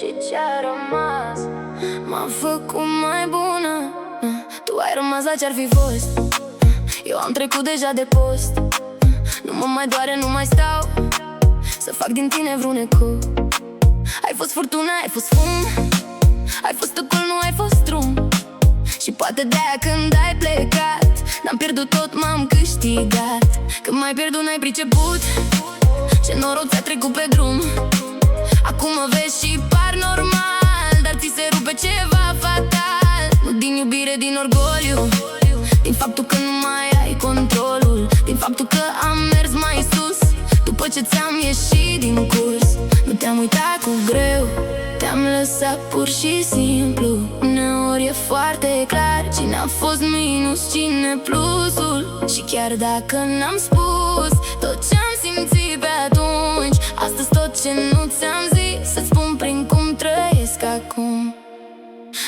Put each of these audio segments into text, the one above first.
și ce-a rămas m-a făcut mai bună. Tu ai rămas la ce-ar fi fost. Eu am trecut deja de post. Nu mă mai doare, nu mai stau să fac din tine vreun ecou. Ai fost furtună, ai fost fum, ai fost ocol, nu ai fost drum. Și poate de-aia când ai plecat n-am pierdut tot, m-am câștigat. Când m-ai pierdut n-ai priceput ce noroc ți-a trecut pe drum. Acum mă vezi și par normal, dar ți se rupe ceva fatal. Nu din iubire, din orgoliu, din faptul că nu mai ai controlul, din faptul că am mers mai sus după ce ți-am ieșit din curs. Nu te-am uitat cu greu, te-am lăsat pur și simplu. Uneori e foarte clar cine a fost minus, cine plusul. Și chiar dacă n-am spus tot ce-am simțit pe atunci, astăzi tot ce nu ți-am zis să-ți spun prin cum trăiesc acum.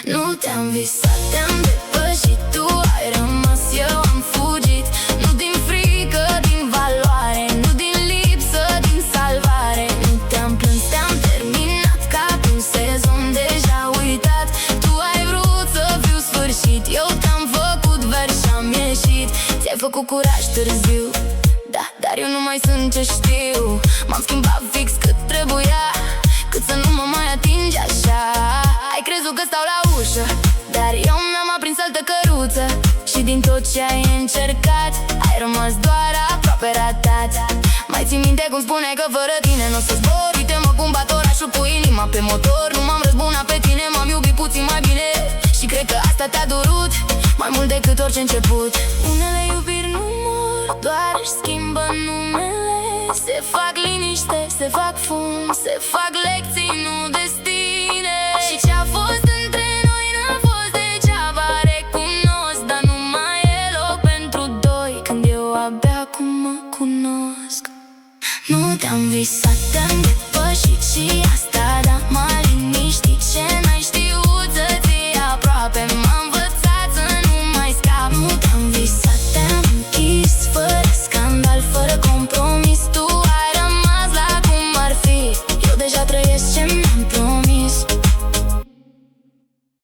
Nu te-am visat, te-am depășit, tu ai rămas, eu am fugit. Nu din frică, din valoare, nu din lipsă, din salvare. Nu te-am plâns, te-am terminat ca pe un sezon deja uitat. Tu ai vrut să fiu sfârșit, eu te-am făcut vers și am ieșit. Ți-ai făcut curaj târziu, da, dar eu nu mai sunt ce știu. M-am schimbat fix cât trebuia, cât să nu mă mai atingi așa. Ai crezut că stau la ușă, dar eu mi-am aprins altă căruță. Și din tot ce ai încercat ai rămas doar aproape ratat. Mai ții minte cum spuneai că fără tine n-o să zbor? Uite-mă cum bat orașul cu inima pe motor. Nu m-am răzbunat pe tine, m-am iubit puțin mai bine. Și cred că asta te-a durut mai mult decât orice început. Unele iubiri nu mor, doar își schimbă numele. Se fac liniște, se fac fum, se fac lecții, nu destine. Și ce-a fost între noi n-a fost degeaba, recunosc. Dar nu mai e loc pentru doi când eu abia acum mă cunosc. Nu te-am visat, te-am depășit și